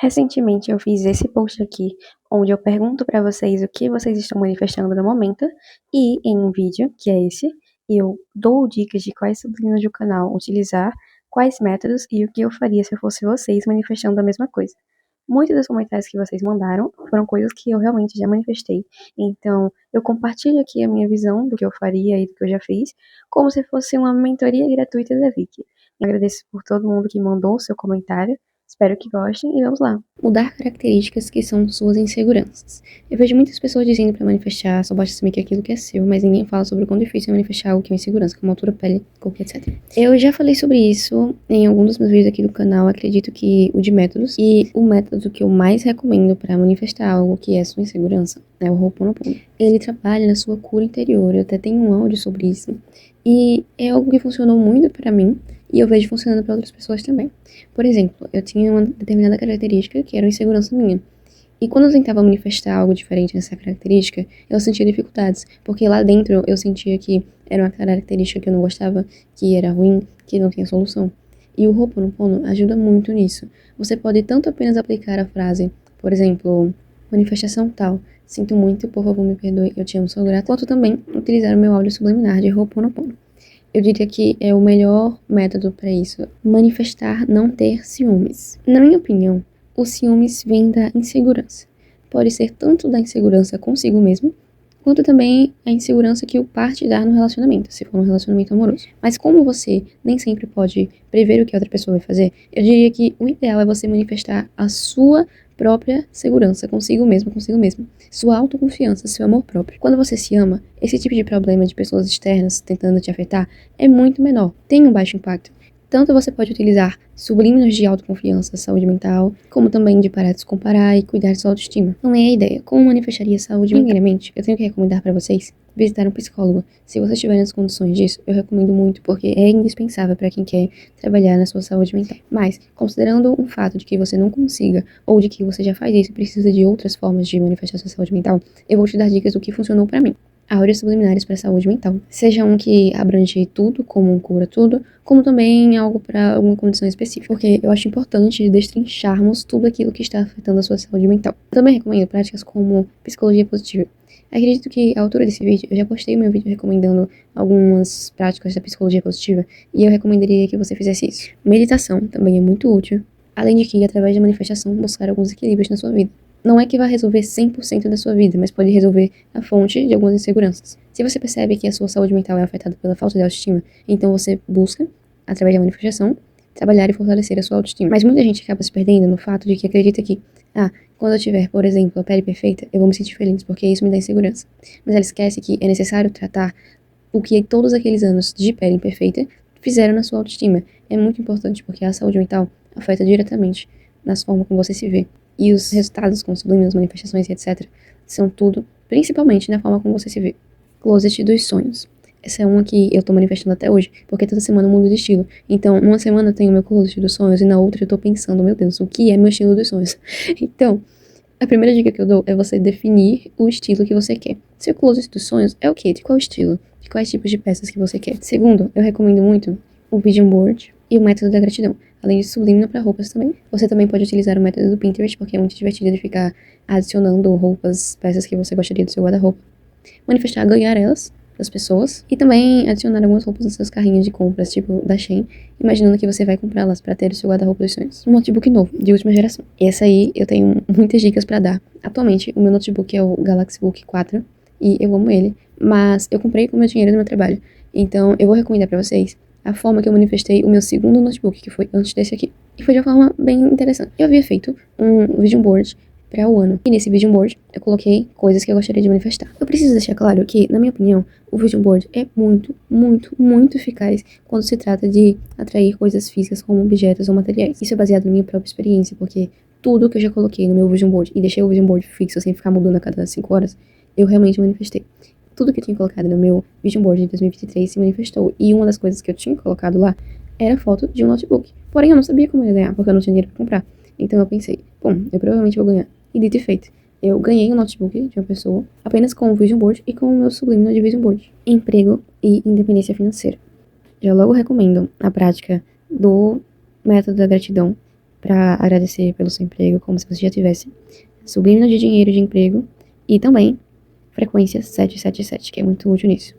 Recentemente eu fiz esse post aqui, onde eu pergunto para vocês o que vocês estão manifestando no momento, e em um vídeo, que é esse, eu dou dicas de quais sublinos do canal utilizar, quais métodos e o que eu faria se eu fosse vocês manifestando a mesma coisa. Muitos dos comentários que vocês mandaram foram coisas que eu realmente já manifestei, então eu compartilho aqui a minha visão do que eu faria e do que eu já fiz, como se fosse uma mentoria gratuita da Vicky. Eu agradeço por todo mundo que mandou o seu comentário. Espero que gostem e vamos lá. Mudar características que são suas inseguranças. Eu vejo muitas pessoas dizendo para manifestar, só basta assumir que aquilo que é seu, mas ninguém fala sobre o quão difícil é manifestar algo que é uma insegurança, como altura, pele, corpo, etc. Eu já falei sobre isso em algum dos meus vídeos aqui do canal, acredito que o de métodos, e o método que eu mais recomendo para manifestar algo que é sua insegurança é o Ho'oponopono. Ele trabalha na sua cura interior, eu até tenho um áudio sobre isso, e é algo que funcionou muito para mim, e eu vejo funcionando para outras pessoas também. Por exemplo, eu tinha uma determinada característica que era uma insegurança minha. E quando eu tentava manifestar algo diferente nessa característica, eu sentia dificuldades, porque lá dentro eu sentia que era uma característica que eu não gostava, que era ruim, que não tinha solução. E o Ho'oponopono ajuda muito nisso. Você pode tanto apenas aplicar a frase, por exemplo, manifestação tal, sinto muito, por favor me perdoe, eu te amo, sou grata, quanto também utilizar o meu áudio subliminar de Ho'oponopono. Eu diria que é o melhor método para isso. Manifestar não ter ciúmes. Na minha opinião, o ciúmes vem da insegurança. Pode ser tanto da insegurança consigo mesmo, quanto também a insegurança que o par te dá no relacionamento, se for um relacionamento amoroso. Mas como você nem sempre pode prever o que a outra pessoa vai fazer, eu diria que o ideal é você manifestar a sua própria segurança consigo mesmo, consigo mesmo. Sua autoconfiança, seu amor próprio. Quando você se ama, esse tipo de problema de pessoas externas tentando te afetar é muito menor, tem um baixo impacto. Tanto você pode utilizar sublíminos de autoconfiança, saúde mental, como também de parar de se comparar e cuidar de sua autoestima. Não é a ideia. Como manifestaria saúde mental? Primeiramente, eu tenho que recomendar para vocês visitar um psicólogo. Se vocês tiverem as condições disso, eu recomendo muito, porque é indispensável para quem quer trabalhar na sua saúde mental. Mas, considerando o fato de que você não consiga, ou de que você já faz isso e precisa de outras formas de manifestar sua saúde mental, eu vou te dar dicas do que funcionou para mim. Áureos subliminares para a saúde mental. Seja um que abrange tudo, como um cura tudo, como também algo para alguma condição específica. Porque eu acho importante destrincharmos tudo aquilo que está afetando a sua saúde mental. Eu também recomendo práticas como psicologia positiva. Acredito que à altura desse vídeo, eu já postei meu vídeo recomendando algumas práticas da psicologia positiva, e eu recomendaria que você fizesse isso. Meditação também é muito útil, além de que, através da manifestação, buscar alguns equilíbrios na sua vida. Não é que vai resolver 100% da sua vida, mas pode resolver a fonte de algumas inseguranças. Se você percebe que a sua saúde mental é afetada pela falta de autoestima, então você busca, através da manifestação, trabalhar e fortalecer a sua autoestima. Mas muita gente acaba se perdendo no fato de que acredita que, quando eu tiver, por exemplo, a pele perfeita, eu vou me sentir feliz, porque isso me dá insegurança. Mas ela esquece que é necessário tratar o que todos aqueles anos de pele imperfeita fizeram na sua autoestima. É muito importante, porque a saúde mental afeta diretamente nas formas como você se vê. E os resultados com sublimes manifestações e etc. são tudo, principalmente na forma como você se vê. Closet dos sonhos. Essa é uma que eu tô manifestando até hoje, porque toda semana eu mudo de estilo. Então, numa semana eu tenho meu closet dos sonhos e na outra eu tô pensando, meu Deus, o que é meu estilo dos sonhos? Então, a primeira dica que eu dou é você definir o estilo que você quer. Seu closet dos sonhos é o quê? De qual estilo? De quais tipos de peças que você quer? Segundo, eu recomendo muito o Vision Board e o método da gratidão. Além de sublime para roupas também. Você também pode utilizar o método do Pinterest, porque é muito divertido de ficar adicionando roupas, peças que você gostaria do seu guarda-roupa. Manifestar, ganhar elas das pessoas. E também adicionar algumas roupas nos seus carrinhos de compras, tipo da Shein, imaginando que você vai comprá-las para ter o seu guarda-roupa dos sonhos. Um notebook novo, de última geração. Essa aí eu tenho muitas dicas para dar. Atualmente, o meu notebook é o Galaxy Book 4 e eu amo ele, mas eu comprei com o meu dinheiro do meu trabalho. Então, eu vou recomendar para vocês a forma que eu manifestei o meu segundo notebook, que foi antes desse aqui. E foi de uma forma bem interessante. Eu havia feito um vision board para o ano. E nesse vision board, eu coloquei coisas que eu gostaria de manifestar. Eu preciso deixar claro que, na minha opinião, o vision board é muito, muito, muito eficaz quando se trata de atrair coisas físicas como objetos ou materiais. Isso é baseado na minha própria experiência, porque tudo que eu já coloquei no meu vision board e deixei o vision board fixo sem ficar mudando a cada 5 horas, eu realmente manifestei. Tudo que eu tinha colocado no meu vision board de 2023 se manifestou. E uma das coisas que eu tinha colocado lá era foto de um notebook. Porém, eu não sabia como eu ia ganhar, porque eu não tinha dinheiro pra comprar. Então eu pensei, bom, eu provavelmente vou ganhar. E dito e feito, eu ganhei um notebook de uma pessoa apenas com o vision board e com o meu sublime de vision board. Emprego e independência financeira. Já logo recomendo a prática do método da gratidão para agradecer pelo seu emprego, como se você já tivesse. Sublime de dinheiro de emprego. E também frequência 777, que é muito útil nisso.